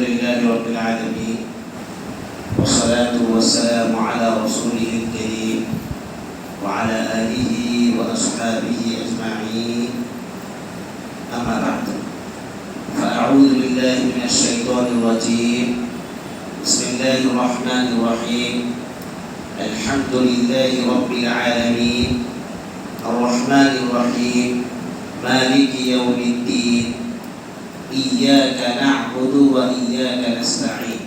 لله رب العالمين والصلاة والسلام على رسوله الكريم وعلى آله وأصحابه أجمعين أما بعد فأعوذ بالله من الشيطان الرجيم بسم الله الرحمن الرحيم الحمد لله رب العالمين الرحمن الرحيم مالك يوم الدين إياك نعبد وإياك نستعين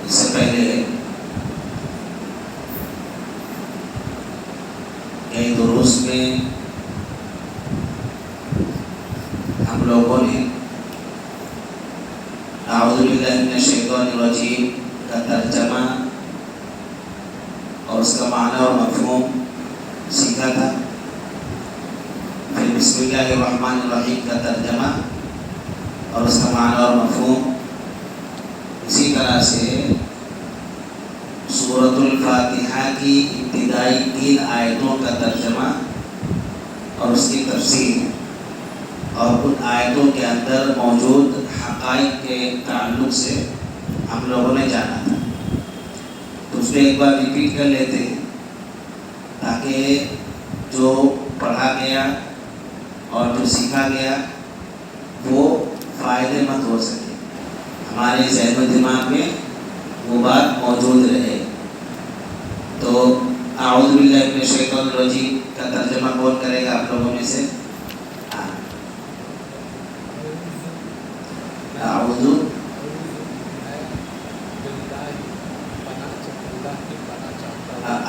اس سے پہلے کئی دروس میں ہم لوگوں نے اعوذ باللہ من الشیطان الرجیم کا ترجمہ اور اس کا معنی اور مفہوم سیکھا تھا. پھر بسم اللہ الرحمن الرحیم کا ترجمہ اور اس کا معنی اور مفہوم. اسی طرح سے سورۃ الفاتحہ کی ابتدائی 3 آیتوں کا ترجمہ اور اس کی تفسیر اور ان آیتوں کے اندر موجود حقائق کے تعلق سے ہم لوگوں نے جانا تھا. تو اس میں ایک بار ریپیٹ کر لیتے ہیں تاکہ جو پڑھا گیا اور جو سیکھا گیا وہ فائدے مند ہو سکے, ہمارے ذہن و دماغ میں وہ بات موجود رہے. تو اعوذ باللہ من الشیطان الرجیم کا ترجمہ کون کرے گا آپ لوگوں میں سے؟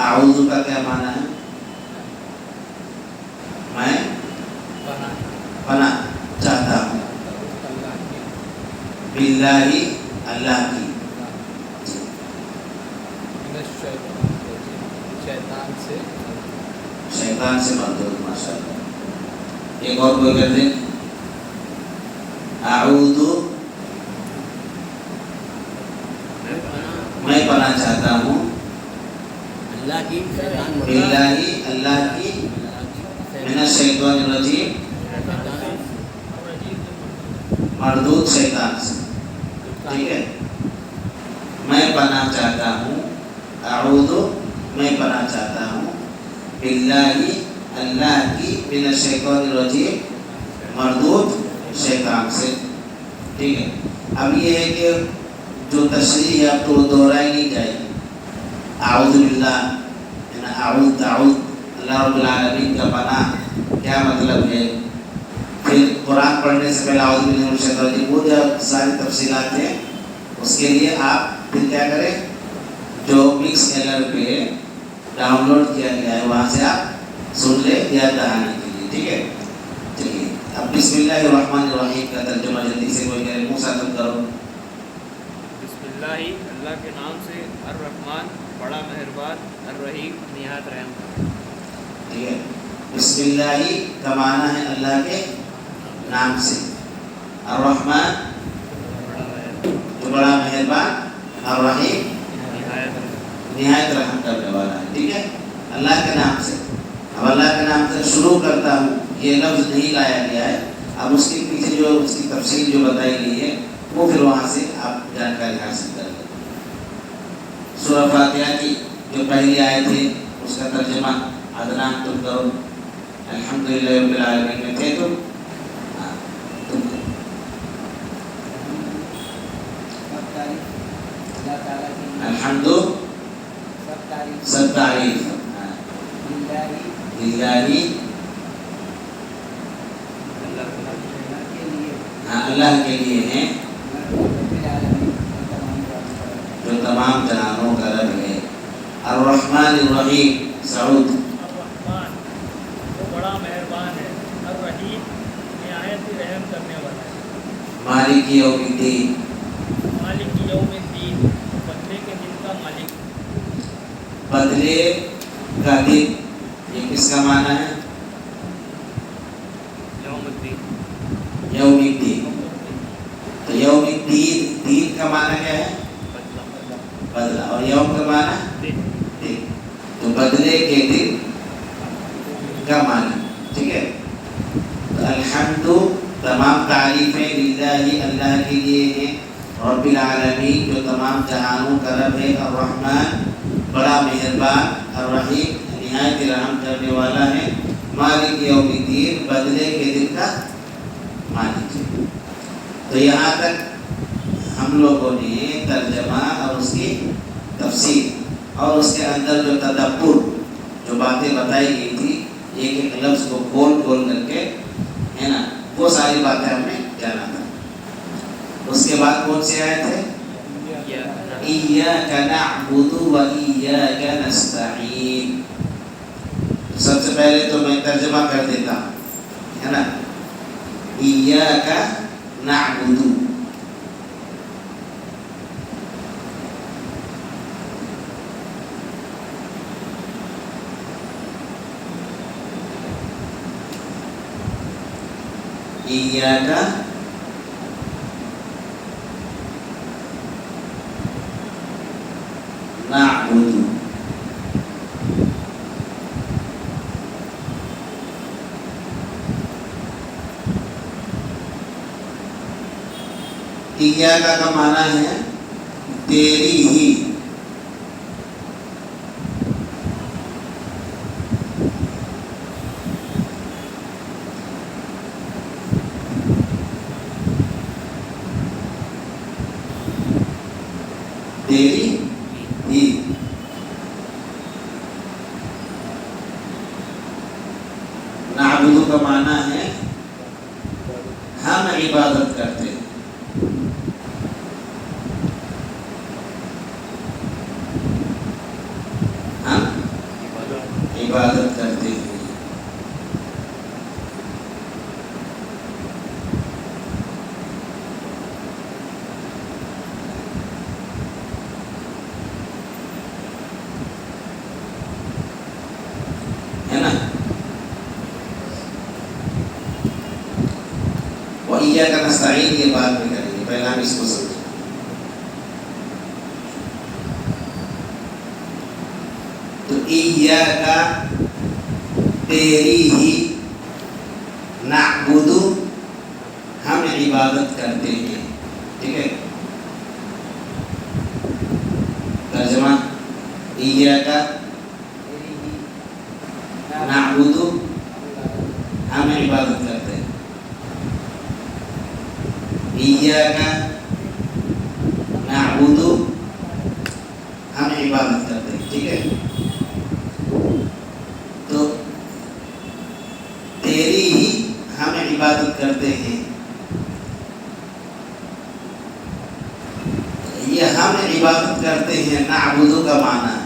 اعوذ کا کیا معنی ہے؟ میں پناہ چاہتا ہوں باللہ اللہ کی شیطان سے مردود. ماشاء اللہ. ایک اور کوئی کر دیں. اعوذ میں پناہ چاہتا ہوں باللہ اللہ کی من الشیطان الرجیم مردود شیطان سے. ٹھیک ہے, میں پناہ چاہتا ہوں, اعوذ میں پناہ چاہتا ہوں باللہ اللہ کی من الشیطان الرجیم مردود شیطان سے. ٹھیک ہے. اب یہ ہے کہ جو تشریح ہے اب تو دہرائی نہیں جائے گی. اعوذ باللہ اعوذ تعوذ اللہ رب العالمین کا پناہ کیا مطلب ہے. پھر قرآن پڑھنے سے پہلے اعوذ باللہ من الشیطان الرجیم وہ جو ساری تفصیلات ہیں اس کے لیے آپ پھر کیا کریں, جو مکس ایلر پہ ڈاؤن لوڈ کیا گیا ہے وہاں سے آپ سن لیں یاد دہانے کے لیے. ٹھیک ہے. چلیے اب بسم اللہ الرحمن الرحیم کا ترجمہ جلدی سے کوئی کرے, منہ ساتھ کرو. بسم اللہ اللہ کے نام سے, الرحمن بڑا مہربان, الرحیم نہایت رحم. ٹھیک ہے. بسم اللہ کا معنی ہے اللہ کے نام سے, الرحمن جو بڑا مہربان, الرحیم نہایت رحم کرنے والا ہے. ٹھیک ہے. اللہ کے نام سے. اب اللہ کے نام سے شروع کرتا ہوں یہ لفظ نہیں لایا گیا ہے. اب اس کے پیچھے جو اس کی تفصیل جو بتائی گئی ہے وہ پھر وہاں سے آپ جانکاری حاصل کر لیں. سورہ فاتحہ کی جو پہلی آیت ہے اس کا ترجمہ عدنان تم کرو. الحمدللہ رب العالمین میں تھے تم, الحمد سب تعریف للہ اللہ کے لیے ہیں جو تمام جہانوں کا رب ہے. الرحمن الرحیم سعود الرحمن وہ بڑا مہربان ہے, الرحیم نہایت رحم کرنے والا ہے. مالک یوم الدین مالک یوم الدین بدلے کے دن کا مالک. بدلے کا دن یہ کس کا معنی ہے؟ یوم الدین. یوم الدین. تو یوم الدین, دین کا معنی کیا ہے؟ بدلہ. اور یوم کا معنی دن. تو بدلے کے دن کا معنی. ٹھیک ہے. الحمد تمام تعریفیں للہ اللہ کے لیے ہیں، رب العالمین جو تمام جہانوں کا رب ہے، الرحمن بڑا مہربان، الرحیم نہایت رحم کرنے والا ہے، مالک یوم الدین بدلے کے دن کا مالک ہے۔ تو یہاں تک ہم لوگوں نے ترجمہ اور اس کی تفسیر اور اس کے اندر جو تدبر جو باتیں بتائی گئی تھی ایک ایک لفظ کو کھول کھول کر کے ہے نا، وہ ساری باتیں ہم نے جانا تھا۔ اس کے بعد کون سے آئے تھے؟ ایاک نعبد و ایاک نستعین۔ سب سے پہلے تو میں ترجمہ کر دیتا ہوں، ہے نا، ایاک نعبد، ایاک نعبد، ایاک کا معنی ہے تیری ہی، تیری ہی، نعبد کا معنی ہے ہم عبادت کرتے ہیں، ہم عبادت کرتے ہیں۔ ہے نا، وَإِيَّاكَ نَسْتَعِينُ یہ بات میں کریں گے، پہلے ہم اس کو سمجھیں۔ تو ایاک تیری ہی، نعبد ہم عبادت کرتے ہیں، ٹھیک ہے۔ ترجمہ ایاک نعبد ہم عبادت کرتے ہیں، ایاک نعبد ہم عبادت کرتے ہیں، ٹھیک ہے۔ تو تیری ہی ہم عبادت کرتے ہیں، یہ ہم عبادت کرتے ہیں نعبد کا معنی ہے۔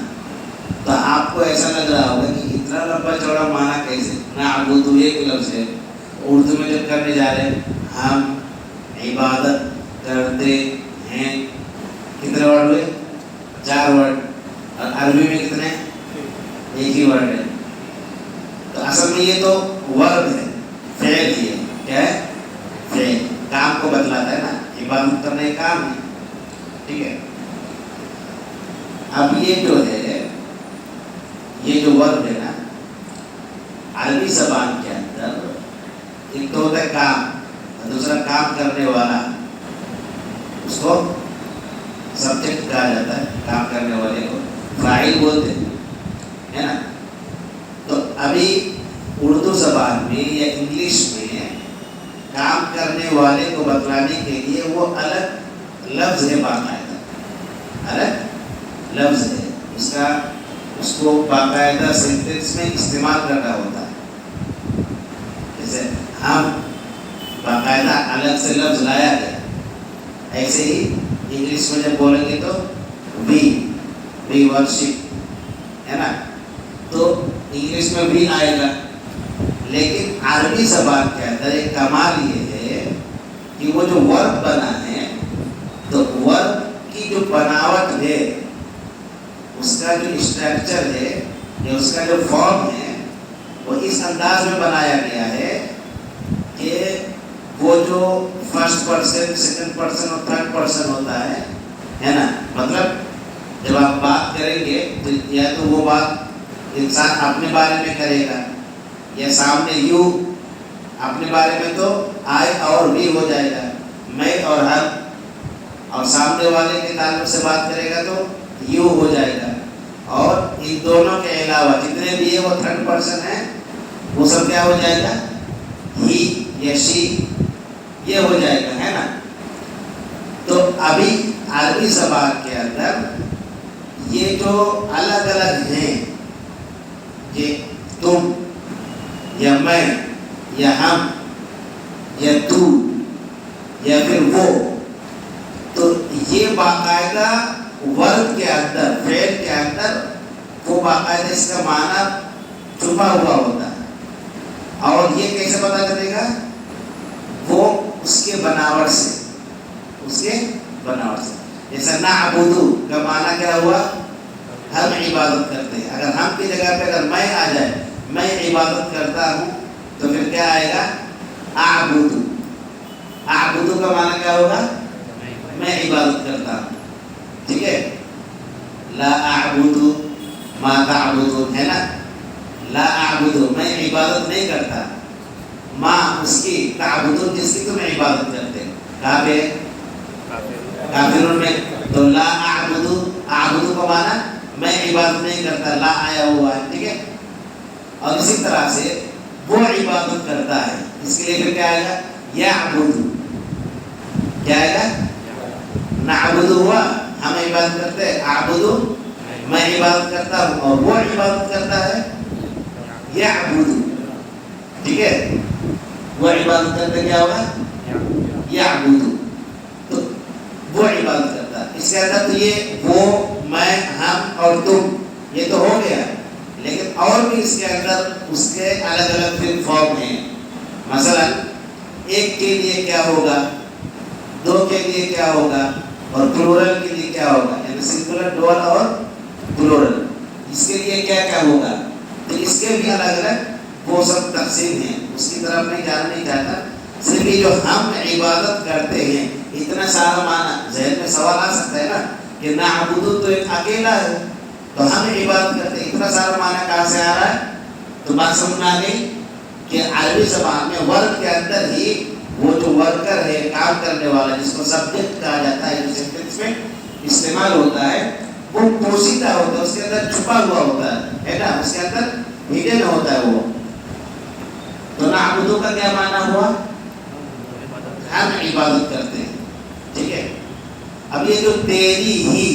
تو آپ کو ایسا لگ رہا ہوگا کہ اتنا لمبا چوڑا معنی کیسے، نعبد ایک لفظ ہے، اردو میں جب کرنے جا رہے ہیں ہم عبادت کرتے ہیں، کتنے ورڈ ہوئے؟ 4 ورڈ، اور عربی میں کتنے؟ ایک ہی ورڈ ہے۔ تو اصل میں یہ تو ورب ہے، فعل ہی ہے، کیا ہے؟ فعل، کام کو بتلاتا ہے نا، عبادت کرنا ایک کام ہے، ٹھیک ہے۔ اب یہ جو ہے، یہ جو ورب ہے نا، عربی زبان کے اندر ایک تو ہوتا ہے کام، اور دوسرا کام کرنے والا، اس کو سبجیکٹ کہا جاتا ہے، کام کرنے والے کو فاعل بولتے ہیں، ہے نا۔ تو ابھی اردو زبان میں یا انگلش میں کام کرنے والے کو بتلانے کے لیے وہ الگ لفظ ہے، باقاعدہ الگ لفظ ہے، اس کو باقاعدہ سینٹینس میں استعمال کرنا ہوتا ہے۔ جیسے ہم باقاعدہ الگ سے لفظ لایا گیا، ایسے ہی انگلش میں جب بولیں گے تو وی ورشپ، ہے نا، تو انگلش میں بھی آئے گا، لیکن عربی زبان کے اندر ایک کمال یہ ہے کہ وہ جو ورب بنا ہے، تو ورب کی جو بناوٹ ہے، اس کا جو اسٹرکچر ہے یا اس کا جو فارم ہے، وہ اس انداز میں بنایا گیا ہے کہ وہ جو فرسٹ پرسن، سیکنڈ پرسن اور تھرڈ پرسن ہوتا ہے نا، مطلب جب آپ بات کریں گے تو یا تو وہ بات انسان اپنے بارے میں کرے گا، یا سامنے یو اپنے بارے میں تو آئے اور بھی ہو جائے گا، میں اور ہم، اور سامنے والے کے تعلق سے بات کرے گا تو یوں ہو جائے گا، اور ان دونوں کے علاوہ جتنے بھی ہے وہ تھرڈ پرسن ہیں، وہ سب کیا ہو جائے گا؟ ہی یا شی، یہ ہو جائے گا، ہے نا؟ تو ابھی عربی زبان کے اندر یہ جو الگ الگ ہیں، یہ تم یا میں یا ہم یا تو یا پھر وہ، تو یہ باقاعدہ ورب کے اندر، فعل کے اندر وہ باقاعدہ اس کا معنی چھپا ہوا ہوتا ہے، اور یہ کیسے پتہ چلے گا؟ وہ اس کے بناوٹ سے، اس کے بناوٹ سے، جیسا نعبدو کا معنی کیا ہوا؟ ہم عبادت کرتے ہیں۔ اگر ہم کی جگہ پہ اگر میں آ جائے، میں عبادت کرتا ہوں، تو پھر کیا آئے گا؟ اعبدو۔ اعبدو کا معنی کیا ہوگا؟ میں عبادت کرتا ہوں، ٹھیک ہے؟ لا اعبدو ما تعبدون، ہے نا؟ لا اعبدو، میں عبادت نہیں کرتا، ما اس کی، تعبدون جس کی تم عبادت کرتے، کہاں پہ؟ کافرون میں۔ تو لا اعبدو، اعبدو کا معنی میں عبادت نہیں کرتا، لا آیا ہوا ہے، ٹھیک ہے؟ اور اسی طرح سے وہ عبادت کرتا ہے، اس کے لیے پھر کیا آئے گا؟ یعبدو، کیا آئے گا؟ نعبدو ہوا ہم عبادت کرتے ہیں، اعبدو میں عبادت کرتا ہوں، اور وہ عبادت کرتا ہے، یعبدو، ٹھیک ہے؟ وہ عبادت کرتے کیا ہوگا؟ یعبدو، تو وہ عبادت کرتا ہے۔ اس کے اندر تو یہ وہ، میں، ہم اور تم، یہ تو ہو گیا، لیکن اور بھی اس کے اندر اس کے الگ الگ پھر فارم ہیں۔ مثلا ایک کے لیے کیا ہوگا، دو کے لیے کیا ہوگا، اور پلورل کے لیے کیا ہوگا، یعنی سنگولر، ڈوئل اور پلورل، اس کے لیے کیا کیا ہوگا، تو اس کے بھی الگ الگ وہ سب تقسیم ہیں، اس کی طرف میں جانا نہیں چاہتا، صرف یہ جو ہم عبادت کرتے ہیں، اتنا سارا معنی ذہن میں سوال آ سکتا ہے نا کہ نعبدو تو ایک اکیلا ہے، تو ہم عبادت کرتے ہیں، اتنا سارا معنی کہاں سے آ رہا ہے؟ تو بات سمجھ میں آ گئی کہ عربی زبان میں ورڈ کے اندر ہی وہ جو ورکر ہے، کام کرنے والا، جس کو سبجیکٹ کہا جاتا ہے، جو سینٹینس میں استعمال ہوتا ہے، وہ پوشیدہ ہوتا ہے، اس کے اندر چھپا ہوا ہوتا ہے نا، اس کے اندر ہڈن ہوتا ہے وہ۔ تو نعبدو کا کیا معنی ہوا؟ ہم عبادت کرتے ہیں، ٹھیک ہے؟ اب یہ جو تیری ہی،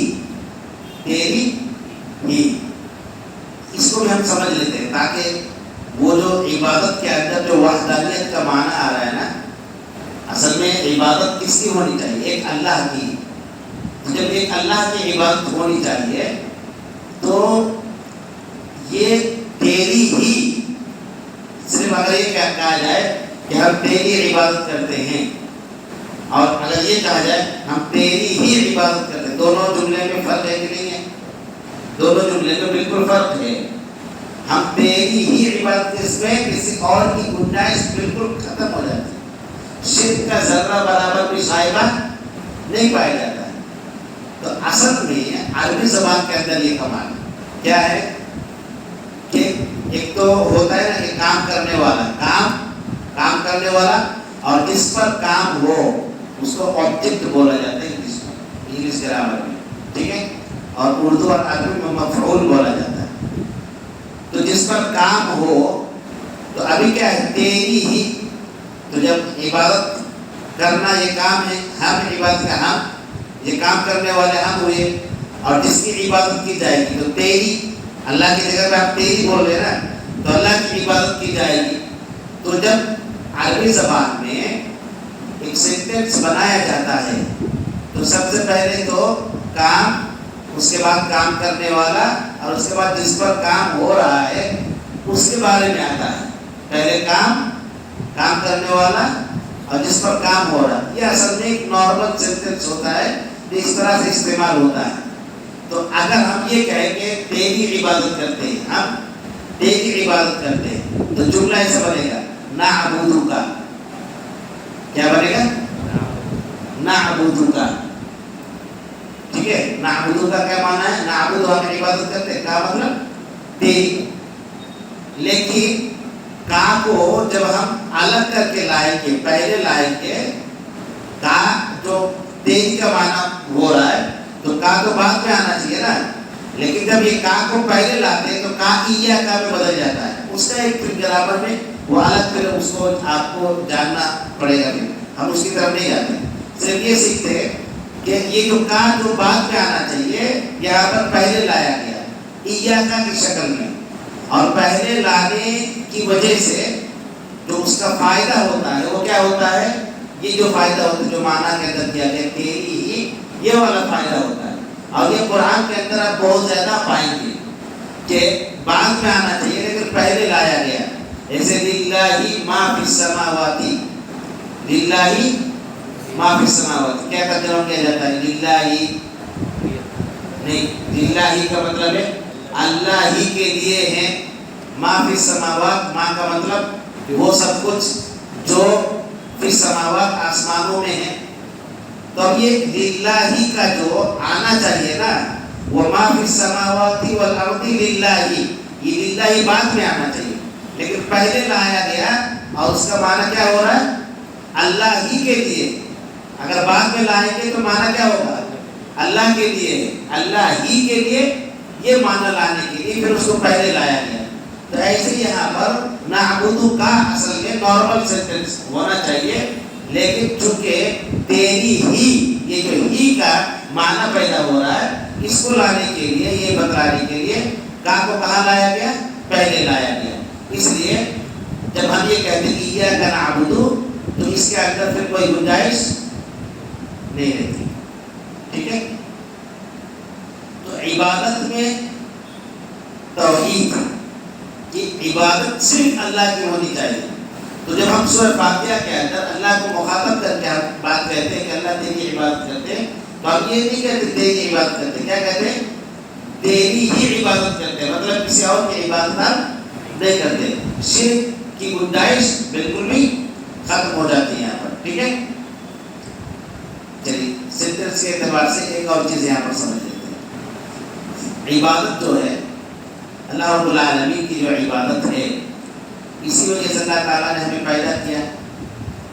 تیری ہی، اس کو بھی ہم سمجھ لیتے ہیں، تاکہ وہ جو عبادت کے اندر جو وحدانیت کا معنی آ رہا ہے نا، اصل میں عبادت کس کی ہونی چاہیے؟ ایک اللہ کی۔ جب ایک اللہ کی عبادت ہونی چاہیے تو یہ تیری ہی، صرف اگر یہ کہا جائے کہ ہم تیری عبادت کرتے ہیں، اور اگر یہ کہا جائے ہم تیری ہی عبادت کرتے ہیں، دونوں جملے میں فرق ہے کہ نہیں ہے؟ دونوں جملے میں بالکل فرق ہے۔ ہم تیری ہی عبادت، اس میں کسی اور کی گنجائش بالکل ختم ہو جاتی ہے، شرک کا ذرہ برابر بھی شائبہ نہیں پایا جاتا ہے۔ تو اصل میں عربی زبان کے اندر یہ کمال کیا ہے کہ ایک تو ہوتا ہے نا کہ کام کرنے والا، کام کرنے والا، اور جس پر کام ہو اس کو آبجیکٹ بولا جاتا ہے انگلش گرامر میں، ٹھیک ہے؟ اور اردو اور عربی میں مفعول بولا جاتا ہے۔ تو جس پر کام ہو، تو ابھی کیا ہے؟ تیری ہی، تو جب عبادت کرنا یہ کام ہے، ہم عبادت کا ہم، یہ کام کرنے والے ہم ہوئے، اور جس کی عبادت کی جائے گی تو تیری، اللہ کی جگہ پہ آپ تیری بول رہے نا، تو اللہ کی عبادت کی جائے گی۔ تو جب عربی زبان میں ایک سینٹینس بنایا جاتا ہے تو سب سے پہلے تو کام، اس کے بعد کام کرنے والا، اور اس کے بعد جس پر کام ہو رہا ہے اس کے بارے میں آتا ہے۔ پہلے کام کرنے والا، اور جس پر کام ہو رہا ہے۔ یہ اصل میں ایک نارمل سینٹینس ہوتا ہے، اس طرح سے استعمال ہوتا ہے۔ تو اگر ہم یہ کہیں کہ تیری عبادت کرتے ہیں، ہم تیری عبادت کرتے ہیں، تو جملہ ایسا بنے گا، نعبدو کا، کیا بنے گا؟ نعبدو کا، ٹھیک ہے؟ نعبدو کا کیا معنی ہے؟ نعبدو ہم عبادت کرتے ہیں، کیا مطلب؟ تیری۔ لیکن کا کو جب ہم الگ کر کے لائیں گے، پہلے لائیں گے، کا جو تیری کا معنی ہو رہا ہے تو کا تو بعد میں آنا چاہیے نا، لیکن جب یہ کا کو پہلے لاتے ہیں تو کا ایا کا میں بدل جاتا ہے، اس کا ایک گرامر میں وہ الگ، پھر اس کو آپ کو جاننا پڑے گا، پھر ہم اس کی طرف نہیں جاتے، صرف یہ سیکھتے ہیں کہ یہ جو کا جو بعد میں آنا چاہیے یہاں پر پہلے لایا گیا ایا کا کی شکل میں، اور پہلے لانے کی وجہ سے جو اس کا فائدہ ہوتا ہے وہ کیا ہوتا ہے، یہ جو فائدہ ہوتا ہے جو معنی کے اندر دیا گیا تیری ہی، یہ والا فائدہ ہوتا ہے، اور یہ قرآن کے اندر آپ بہت زیادہ پائیں گے کہ بعد میں آنا چاہیے لیکن پہلے لایا گیا، جیسے للہ ما فی السماوات، للہ ما فی السماوات کیا ترجمہ کیا جاتا ہے، للہ نہیں، للہ کا مطلب ہے اللہ ہی کے لیے ہیں، ما فی السماوات، ما کا مطلب وہ سب کچھ جو فی السماوات آسمانوں میں ہے، تو اب یہ للہ کا جو آنا چاہیے نا، وہ ما فی السماوات والارض للہ، یہ للہ بعد میں آنا چاہیے لیکن پہلے لایا گیا، اور اس کا معنی کیا ہو رہا ہے، اللہ ہی کے لیے، اگر بعد میں لائیں گے تو معنی کیا ہوگا، اللہ کے لیے، اللہ ہی کے لیے، یہ معنی لانے کے لیے پھر اس کو پہلے لایا گیا، تو ایسے یہاں پر نعبدو کا اصل میں نارمل سینٹنس ہونا چاہیے، لیکن چونکہ تیری ہی، یہ جو ہی کا معنی پیدا ہو رہا ہے، اس کو لانے کے لیے، یہ بتلانے کے لیے کا کو کہاں لایا گیا، پہلے لایا گیا، اس لیے جب ہم یہ کہتے ہیں کہ ایاک نعبد تو اس کے اندر پھر کوئی گنجائش نہیں رہتی، ٹھیک ہے، تو عبادت میں توحید کی عبادت صرف اللہ کی ہونی چاہیے، تو جب ہم سورہ فاتحہ کے اندر اللہ کو مخاطب کر کے ہم بات کہتے ہیں کہ اللہ تیری عبادت کرتے ہیں، تو ہم یہ نہیں کہتے تیری عبادت کرتے، کیا کہتے ہیں، تیری ہی عبادت کرتے ہیں، مطلب کسی اور کی عبادت نہیں کرتے، شرک کی گنجائش بالکل بھی ختم ہو جاتی ہے یہاں پر، ٹھیک ہے، چلیے سینٹنس کے اعتبار سے ایک اور چیز یہاں پر سمجھ لیتے ہیں، عبادت جو ہے اللہ رب العالمین کی جو عبادت ہے، اسی وجہ سے اللہ تعالیٰ نے ہمیں پیدا کیا،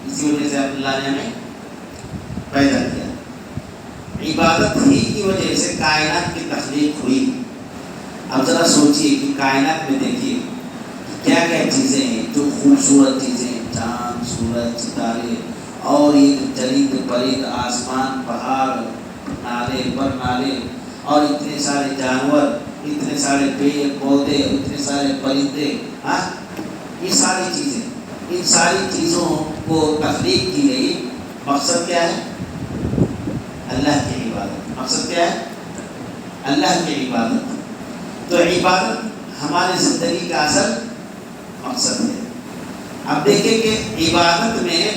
اسی وجہ سے اللہ نے ہمیں پیدا کیا، عبادت ہی کی وجہ سے کائنات کی تخلیق ہوئی، اب ذرا سوچئے کہ کائنات میں دیکھیے کیا کیا چیزیں ہیں جو خوبصورت چیزیں، چاند، سورج، ستارے، اور یہ چرند پرند، آسمان، پہاڑ، نالے پر نالے، اور اتنے سارے جانور، اتنے سارے پیڑ پودے، اتنے سارے پرندے، ہاں یہ ساری چیزیں، ان ساری چیزوں کو تخلیق کی گئی، مقصد کیا ہے، اللہ کی عبادت، مقصد کیا ہے، اللہ کی عبادت، تو عبادت ہماری زندگی کا اصل مقصد ہے۔ اب دیکھیں کہ عبادت میں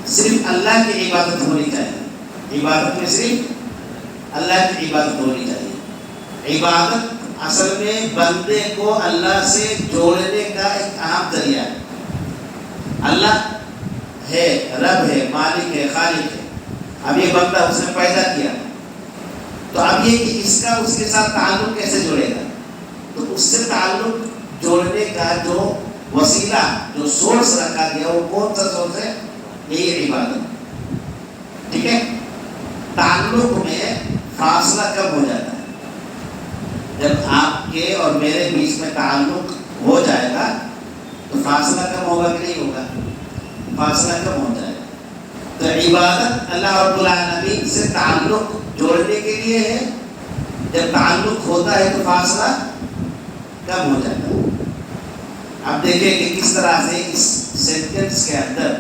صرف اللہ کی عبادت ہونی چاہیے، عبادت میں صرف اللہ کی عبادت ہونی چاہیے، عبادت اصل میں بندے کو اللہ سے جوڑنے کا ایک اہم ذریعہ ہے، اللہ ہے، رب ہے، مالک ہے، خالق ہے، اب یہ بندہ اس نے پیدا کیا، تو اب یہ کہ اس کا اس کے ساتھ تعلق کیسے جوڑے گا، تو اس سے تعلق جوڑنے کا جو وسیلہ، جو سورس رکھا گیا وہ کون سا سورس ہے، یہی عبادت، ٹھیک ہے، تعلق میں فاصلہ کب ہو جاتا ہے، جب آپ کے اور میرے بیچ میں تعلق ہو جائے گا تو فاصلہ کم ہوگا کہ نہیں ہوگا، فاصلہ کم ہو جائے گا، تو عبادت اللہ رب العالمین سے تعلق جوڑنے کے لیے ہے، جب تعلق ہوتا ہے تو فاصلہ کم ہو جاتا ہے۔ اب دیکھیں کہ کس طرح سے اس سینٹنس کے اندر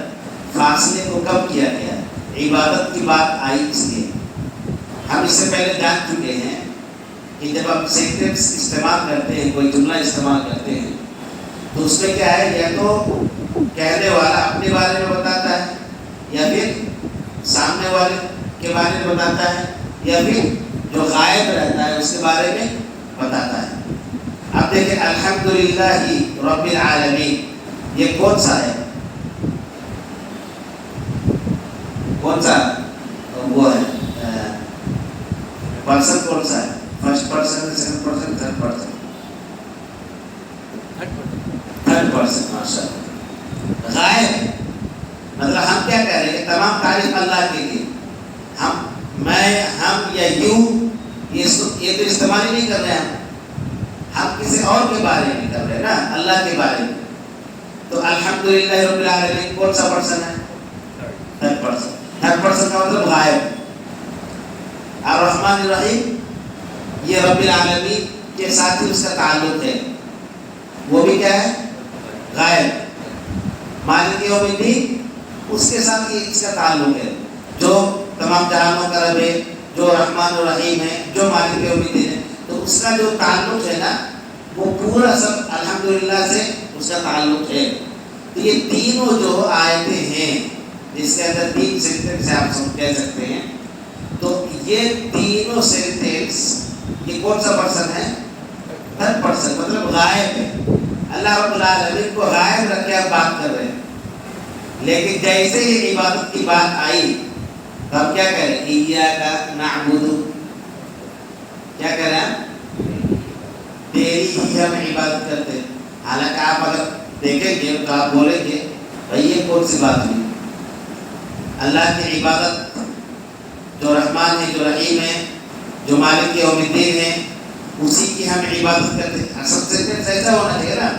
فاصلے کو کم کیا گیا ہے، عبادت کی بات آئی اس لیے، ہم اس سے پہلے جان چکے ہیں کہ جب ہم سینٹنس استعمال کرتے ہیں، کوئی جملہ استعمال کرتے ہیں، تو اس میں کیا ہے، یا تو کہنے والا اپنے بارے میں بتاتا ہے، یا پھر سامنے والے کے بارے میں بتاتا ہے، یا پھر جو غائب رہتا ہے اس کے بارے میں بتاتا ہے۔ اب دیکھیں الحمدللہ رب العالمین، یہ کون سا ہے، کون سا وہ ہے، پرسن کون سا ہے، first person, second person, third person, third 100%. ماشاء اللہ. غائب مطلب ہم کیا کہہ رہے ہیں کہ تمام تعریف اللہ کے لیے. ہم یا یوں یہ تو استعمال ہی نہیں کر رہے ہیں. ہم کسی اور کے بارے میں کر رہے ہیں نا, اللہ کے بارے میں. تو الحمدللہ رب العالمین کون سا پرسن ہے؟ 100%. 100% کا مطلب غائب. الرحمن الرحیم یہ رب العالمین کے ساتھ ہی اس کا تعلق ہے, وہ بھی کیا ہے؟ غائب. مالک یوم الدین اس کے ساتھ ہی اس کا تعلق ہے, جو تمام جہانوں کا رب ہے, جو رحمان الرحیم ہے, جو مالک یوم الدین ہے. تو اس کا جو تعلق ہے نا وہ پورا سب الحمدللہ سے اس کا تعلق ہے. تو یہ تینوں جو آیتیں ہیں جس کے اندر 3 سینٹنس آپ کہہ سکتے ہیں, تو یہ تینوں سینٹنس یہ کون سا پرسن ہے؟ 100%. مطلب غائب ہے. اللہ رب العالمین کو غائب رکھ کے آپ بات کر رہے ہیں. لیکن جیسے ہی عبادت کی بات آئی تو ہم کیا کہہ رہے ہیں؟ ایاک نعبد. کیا کہہ رہے ہیں؟ تیری ہی ہم عبادت کرتے ہیں. حالانکہ آپ اگر دیکھیں گے تو آپ بولیں گے بھائی یہ کون سی بات ہوئی؟ اللہ کی عبادت جو رحمان ہے, جو رحیم ہے, جو مالک یوم الدین ہے, اسی کی ہم عبادت کرتے ہیں. سب سے ایسا ہونا چاہیے نا.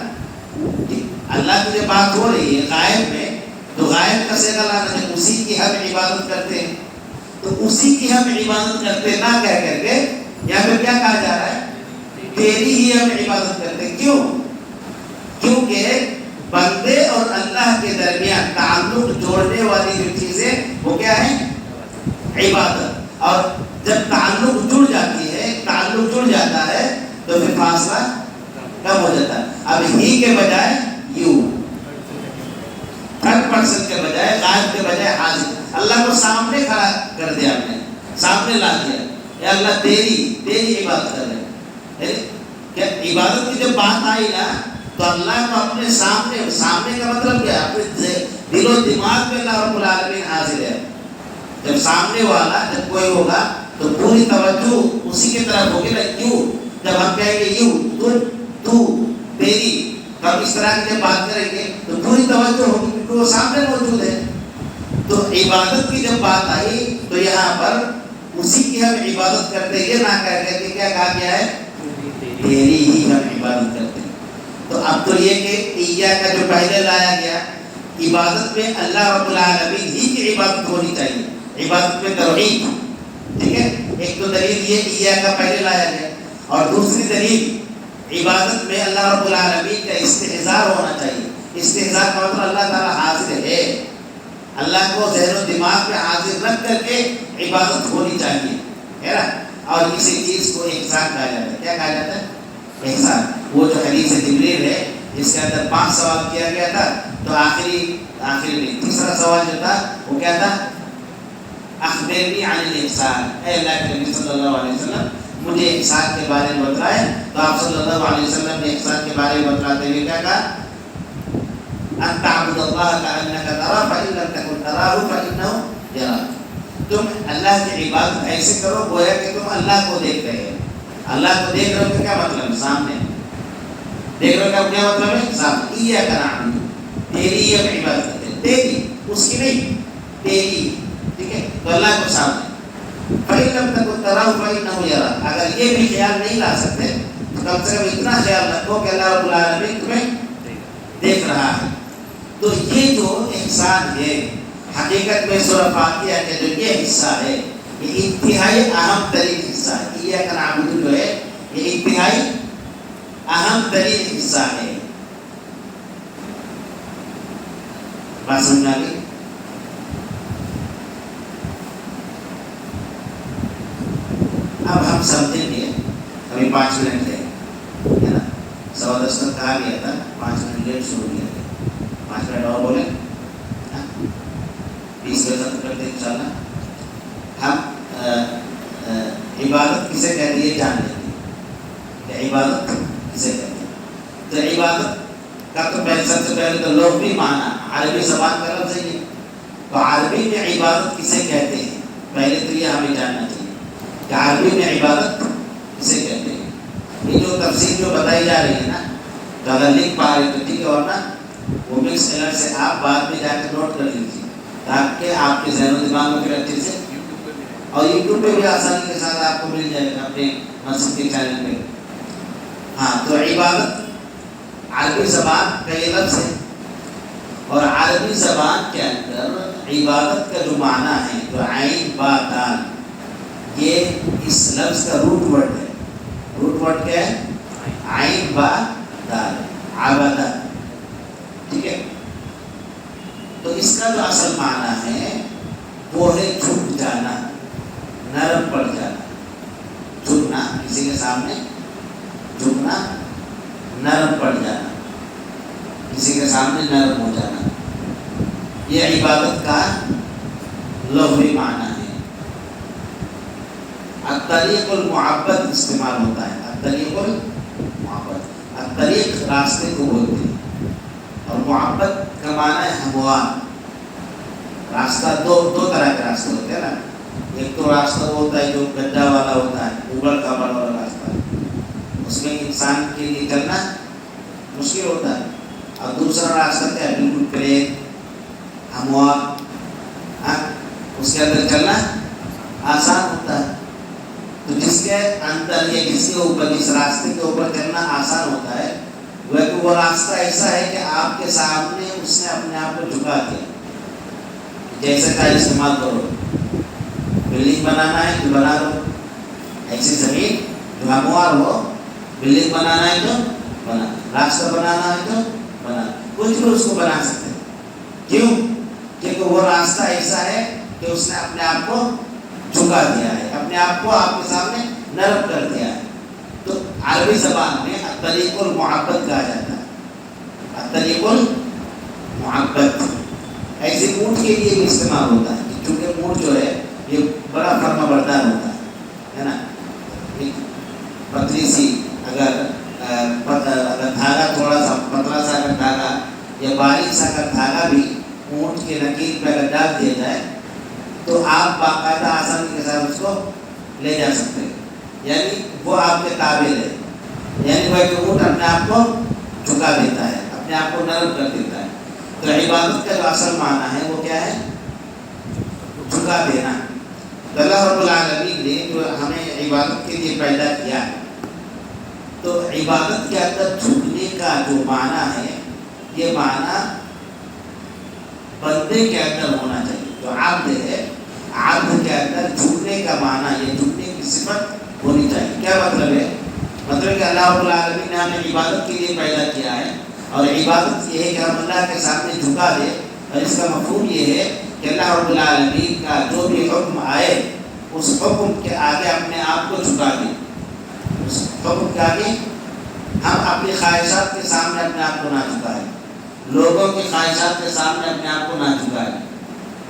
اللہ کی جو بات ہو رہی ہے غائب میں, تو غائب کا صیغہ لانا چاہیے, اسی کی ہم عبادت کرتے ہیں. تو اسی کی ہم عبادت کرتے نہ کہہ کر کے یا پھر کیا کہا جا رہا ہے؟ تیری ہی ہم عبادت کرتے ہیں. کیوں؟ کیونکہ بندے اور اللہ کے درمیان تعلق جوڑنے والی جو چیزیں وہ کیا ہے؟ عبادت. اور جب تعلق جڑ جاتی ہے, تعلق جڑ جاتا ہے تو پھر فاصلہ کم ہو جاتا ہے. اب ہی کے بجائے یوں, 100% کے بجائے, غائب کے بجائے حاضر. اللہ کو سامنے کھڑا کر دیا ہم نے, سامنے لا دیا. یا اللہ تیری عبادت کر رہے ہیں. کیا عبادت کی جب بات آئی نا تو اللہ کو اپنے سامنے کا مطلب کیا ہے؟ اپنے دل و دماغ میں اللہ رب العالمین حاضر ہے. جب سامنے والا جب کوئی ہوگا تو پوری توجہ اسی کی طرف ہوگی نا. یوں جب ہم کہیں گے یوں تو تیری, ہم اس طرح کی جب بات کریں گے تو پوری توجہ ہوگی کیونکہ وہ سامنے موجود ہے. تو عبادت کی جب بات آئی تو یہاں پر اسی کی ہم عبادت کرتے ہیں, یہ نہ کہہ کے کیا کہا گیا ہے؟ تیری ہی ہم عبادت کرتے ہیں. تو اب تو یہ کہ ایاک کا جو پہلے لایا گیا, عبادت میں اللہ رب العالمین ہی کی عبادت ہونی چاہیے, عبادت میں توحید. ٹھیک ہے, ایک تو دلیل یہ ایاک کا پہلے لایا گیا, اور دوسری دلیل عبادت میں اللہ رب العالمین کا استحضار ہونا چاہیے. استحضار کا مطلب اللہ تعالیٰ حاضر ہے, اللہ کو ذہن و دماغ میں حاضر رکھ کر کے عبادت ہونی چاہیے, ہے نا. اور اسی چیز کو احسان کہا جاتا ہے. کیا کہا جاتا ہے؟ احسان. وہ جو حدیث جبریل ہے جس کے اندر 5 سوال کیا گیا تھا, تو آخری میں تیسرا سوال جو تھا وہ کیا تھا؟ اخبرنی عن الاحسان. اے اللہ کے نبی صلی اللہ علیہ وسلم مجھے احسان کے بارے میں بتائیں. تو آپ صلی اللہ علیہ وسلم نے احسان کے بارے میں بتاتے ہوئے کیا کہا؟ ان تعبد اللہ کأنک تراہ فإن لم تکن تراہ فإنہ یراک. تم اللہ کی عبادت ایسے کرو گویا کہ تم اللہ کو دیکھ رہے ہو. اللہ کو دیکھ رہے ہو کیا مطلب؟ سامنے دیکھ رہے ہو. کیا مطلب ہے؟ سامنے. ایاک نعبد, تیری ہی ہم عبادت کرتے ہیں. تیری, اس کی نہیں, تیری. ٹھیک ہے, تو اللہ کو سامنے. فإن لم تکن تراہ فإنہ یراک. اگر یہ بھی خیال نہیں لا سکتے تو کم سے کم اتنا خیال رکھو کہ اللہ رب العالمین تمہیں دیکھ رہا ہے. تو یہ جو احسان ہے حقیقت میں سورہ فاتحہ کا جو یہ حصہ ہے یہ انتہائی اہم ترین حصہ ہے. ایاک نعبد جو ہے یہ انتہائی اہم ترین حصہ ہے. بات سمجھا گئی؟ اب ہم سمجھیں گے. ابھی 5 منٹ ہے نا, 10:15 تک کہا گیا تھا, 5 منٹ لیٹ شروع کیا گیا. 5 منٹ اور بولیں, 20 بجے تک کرتے ہیں انشاءاللہ. ہم عبادت کسے کہتے ہیں جان لیتے ہیں کہ عبادت کسے کہتے ہیں. تو عبادت کا تو سب سے پہلے تو لغوی معنی عربی زبان کا لفظ ہے. تو عربی میں عبادت کسے کہتے ہیں پہلے تو یہ ہمیں جاننا چاہیے کہ عربی میں عبادت کسے کہتے ہیں. یہ جو تفسیر جو بتائی جا رہی ہے نا تو اگر لکھ پا رہے تو ٹھیک ہے، ورنہ وہ مکس الرٹ سے آپ بعد میں جا کے نوٹ کر لیجیے تاکہ آپ کے ذہن و دماغ میں پھر اچھے سے، اور یوٹیوب پہ بھی آسانی کے ساتھ آپ کو مل جائے گا اپنے مسجد کے چینل پہ. ہاں تو عبادت عربی زبان کا یہ لفظ ہے، اور عربی زبان کے اندر عبادت کا جو معنی ہے، جو عین با دال، یہ اس لفظ کا روٹ ورڈ ہے. روٹ ورڈ کیا ہے؟ عین با دال، عبادہ. ٹھیک ہے، تو اس کا جو اصل معنی ہے وہ ہے جھک جانا، نرم پڑ جانا. جھکنا، کسی کے سامنے جھکنا، نرم پڑ جانا، کسی کے سامنے نرم ہو جانا، یہ عبادت کا لغوی معنی ہے. الطریق المعبد استعمال ہوتا ہے. الطریق المعبد، الطریق راستے کو بولتے ہیں، اور معبد کا معنی ہے ہموار. راستہ دو طرح کے راستے ہوتے ہیں نا. ایک تو راستہ وہ ہوتا ہے جو گڈھا والا ہوتا ہے، اوبڑ کھابڑ والا راستہ، اس میں انسان کے لیے چلنا مشکل ہوتا ہے. اور دوسرا راستہ کیا ہے؟ بالکل پلین، ہموار، اس کے اندر چلنا آسان ہوتا ہے. تو جس کے اندر یا جس کے اوپر، جس راستے کے اوپر چلنا آسان ہوتا ہے، وہ راستہ ایسا ہے کہ آپ کے سامنے اس نے اپنے آپ کو جھکا دیا. جیسے کا استعمال کرو، بلڈنگ بنانا ہے تو بنا دو، ایسی زمین جو ہموار ہو. بلڈنگ بنانا ہے تو بنا، راستہ بنانا ہے تو بنا، کچھ بھی اس کو بنا سکتے ہیں. کیوں؟ کیونکہ وہ راستہ ایسا ہے کہ اس نے اپنے آپ کو جھکا دیا ہے، اپنے آپ کو آپ کے سامنے نرم کر دیا ہے. تو عربی زبان میں الطریق المعبد کہا جاتا ہے. الطریق المعبد ایسے اونٹ کے لیے بھی استعمال ہوتا ہے، کیونکہ اونٹ جو ہے یہ بڑا فرما بردار ہوتا ہے نا. ایک پتلی سی اگر دھاگا، تھوڑا سا پتلا سا اگر دھاگا یا باریک سا اگر دھاگا بھی اونٹ کے نکیل پہ اگر ڈال دیا جائے تو آپ باقاعدہ آسانی کے ساتھ اس کو لے جا سکتے ہیں. یعنی وہ آپ کے قابل ہے، یعنی وہ ایک اونٹ اپنے آپ کو جھکا دیتا ہے، اپنے آپ کو نرم کر دیتا ہے. تو عبادت کا جو اصل معنی ہے وہ کیا ہے؟ جھکا دینا. تو اللہ رب العالمین نے جو ہمیں عبادت کے لیے پیدا کیا ہے، تو عبادت کے اندر جھکنے کا جو معنی ہے، یہ معنی بندے کے اندر ہونا چاہیے. جو عبد ہے، عبد کے اندر جھکنے کا معنی، یہ جھکنے کی صفت ہونی چاہیے. کیا مطلب ہے؟ مطلب کہ اللہ رب العالمین نے ہمیں عبادت کے لیے پیدا کیا ہے، اور عبادت یہ ہے کہ ہم اللہ کے سامنے جھکا دیں. اور اس کا مفہوم یہ ہے کہ اللہ رب العالمین کا جو بھی حکم آئے اس حکم کے آگے اپنے آپ کو جھکا دیں. اس حکم کے آگے ہم اپنی خواہشات کے سامنے اپنے آپ کو نہ جھکائیں، لوگوں کی خواہشات کے سامنے اپنے آپ کو نہ جھکائیں.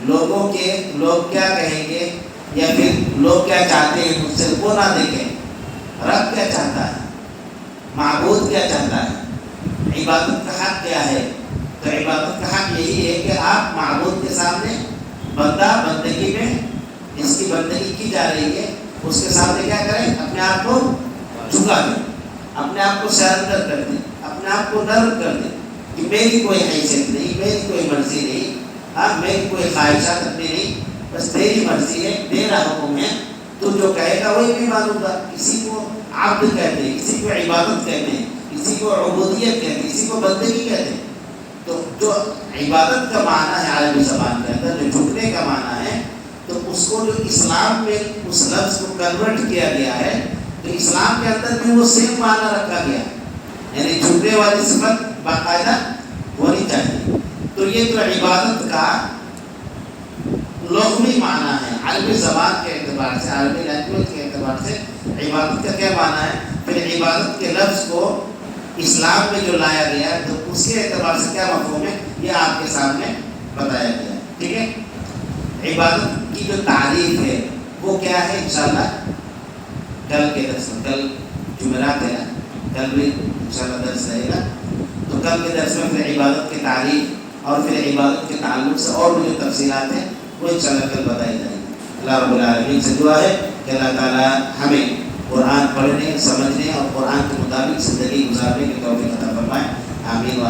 لوگ کیا کہیں گے یا پھر لوگ کیا چاہتے ہیں مجھ سے وہ نہ دیکھیں. رب کیا چاہتا ہے، معبود کیا چاہتا ہے، عبادت کا حق کیا ہے. تو عبادت کا حق یہی ہے کہ آپ معبود کے سامنے، بندہ بندگی میں جس کی بندگی کی جا رہی ہے اس کے سامنے کیا کریں؟ اپنے آپ کو جھکا دیں، اپنے آپ کو سرنڈر کر دیں، اپنے آپ کو نرم کر دیں کہ میری کوئی حیثیت نہیں، میری کوئی مرضی نہیں، میری کوئی خواہشات اپنی نہیں، بس تیری مرضی ہے، تیرا حکم ہے، تو جو کہے گا وہی بھی مانوں گا. کسی کو عبد کہتے ہیں، کسی کو عبادت کہتے ہیں، کسی کو عبودیت کہتے ہیں، کسی کو بندگی کہتے ہیں. تو جو عبادت کا معنی ہے عربی زبان کے اندر، جو جھکنے کا معنی ہے، تو اس کو جو اسلام میں اس لفظ کو کنورٹ کیا گیا ہے، تو اسلام کے اندر بھی وہ سیم معنی رکھا گیا، یعنی جھکنے والی صفت باقاعدہ ہونی چاہیے. تو یہ تو عبادت کا لغوی معنی ہے عربی زبان کے اعتبار سے، عربی لینگویج کے اعتبار سے عبادت کا کیا معنی ہے. پھر عبادت کے لفظ کو اسلام میں جو لایا گیا تو اس کے اعتبار سے کیا مفہوم ہے، یہ آپ کے سامنے بتایا گیا. ٹھیک ہے، عبادت کی جو تعریف ہے وہ کیا ہے، انشاءاللہ کل کے درس میں، کل جمعرات ہے نا، کل بھی انشاءاللہ درس رہے گا. تو کل کے درس میں پھر عبادت کی تعریف اور پھر عبادت کے تعلق سے اور بھی جو تفصیلات ہیں وہ انشاءاللہ کل بتائی جائیں گی. اللہ رب العالمین سے دعا ہے کہ اللہ تعالیٰ ہمیں قرآن پڑھنے، سمجھنے اور قرآن کے مطابق زندگی گزارنے کی توفیق عطا فرمائے. آمین.